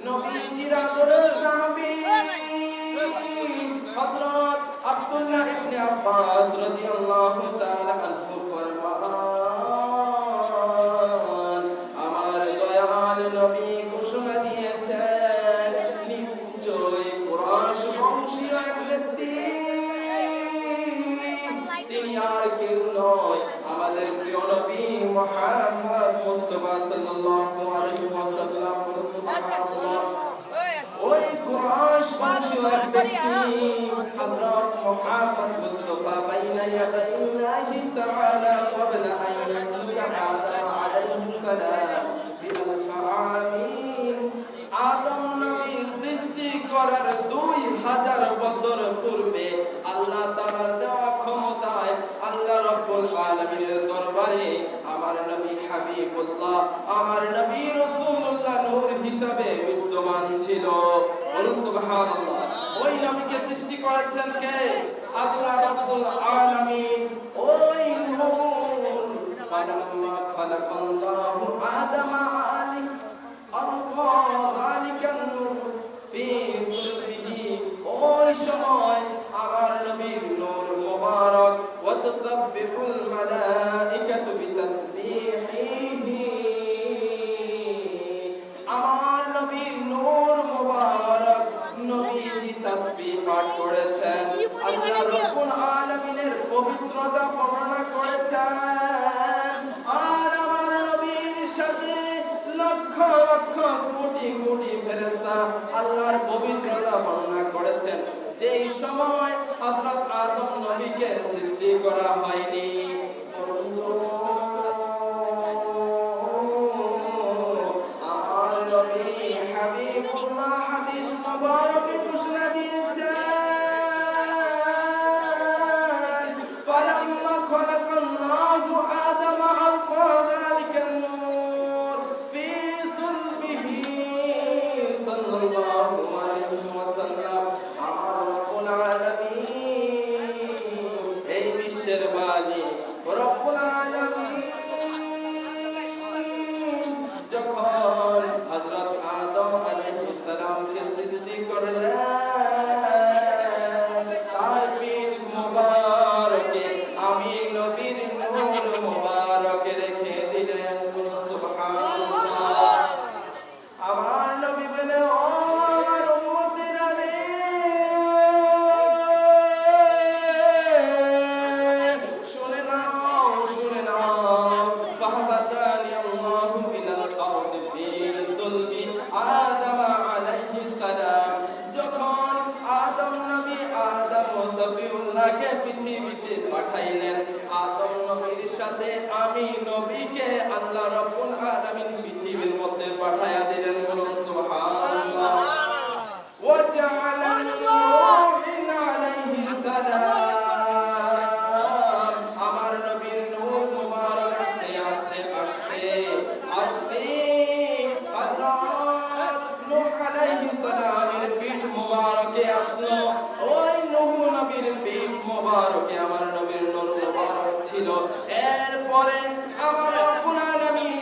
নবীজির আদরের সাহাবী হযরত আব্দুল্লাহ ইবনে আব্বাস রাদিয়াল্লাহু তাআলা আনহু ফরমান, আমার দয়াল নবী ঘোষণা দিয়েছেন, নিশ্চয়ই কুরাইশ বংশীয় এক ব্যক্তি, তিনি আর কেউ নয়, আমাদের প্রিয় নবী মুহাম্মদ মুস্তাফা সাল্লাল্লাহু আলাইহি ওয়াসাল্লাম। সুবহানাল্লাহ। ওই কুরাইশ বংশীয় এক ব্যক্তি হযরত মুহাম্মদ মুস্তাফা বাইনা ইয়াদাইল্লাহি তাআলা ক্বাবলা আন ইয়াতিয়া আদম আলাইহিস সালাম বিআলফ আমিন, আদম নবী সৃষ্টি করার 2000 বছর পূর্বে আল্লাহ তাআলার দেওয়া ক্ষমতায় আল্লাহ রাব্বুল আলামিনের দরবারে আমার নবী হাবিবুল্লাহ, আমার নবী রাসূলুল্লাহ নূর হিসাবে বিদ্যমান ছিল। সুবহানাল্লাহ। ওই নবীকে সৃষ্টি করেছেন কে? আল্লাহ রাব্বুল আলামিন। ওই নূর ফালাম্মা খালাকাল্লাহু আদামা আলাইহি আরফা যালিকান নূর ফি সুলবিহি, ওই সময় আমার নবীর নূর মুবারক ওয়া তুসাব্বিহুল মালাইকাতু বিতাসবিহিহি, আমার নবীর নূর মুবারক নবীজি তাসবিহ পাঠ করেছেন, আল্লাহ রাব্বুল আলামিনের পবিত্রতা বর্ণনা করেছেন। আর আমার নবীর সাথে লক্ষ লক্ষ কোটি কোটি ফেরেশতা আল্লাহর পবিত্রতা বর্ণনা করেছেন। যেই সময় হযরত আদম নবীকে সৃষ্টি করা হয়নি, আমার নবী হাবিবুল্লাহ হাদিস মুবারকে ঘোষণা দিয়েছেন, ফালাম্মা খালাকাল্লাহু আদামা আলকা যালিকান নূর ফি সুলবিহি সাল্লাল্লাহু আলাইহি ওয়াসাল্লাম। আমার রব্বুল আলামিন, এই বিশ্বের মালিক রব্বুল আলামিন যখন হযরত আদম আলাইহিস সালামকে সৃষ্টি করলেন, তার পিঠ মুবারকে আমি নবীর নূর মুবারক রেখে দিলেন। সুবহানাল্লাহ। আমার নবী বলে, ও আমার উম্মতেরা রে, শুনে নাও শুনে নাও, ফাহবাতানি আল্লাহু মিনাল আরদি ফি সুলবি আদম আলাইহিস সালাম, যখন আদম নবী আদম ও সফিউল্লাহকে পৃথিবীতে পাঠাইলেন, আদম নবীর সাথে আমি নবীকে আল্লাহ রাব্বুল আলামিন পৃথিবীর মধ্যে পাঠায়া দিলেন। বলুন সুবহানাল্লাহ। ওয়া জাআলানি নূহন আলাইহিস সালাম, আমার নবীর নূর মুবারক আস্তে আস্তে আস্তে আস্তে হযরত নূহ আলাইহিস সালামের পিঠ মুবারকে আসলো। ওই নূহ নবীর পিঠ মুবারকে আমার নবীর নূর মুবারক ছিল। এরপরে আমার রব্বুল আলামিন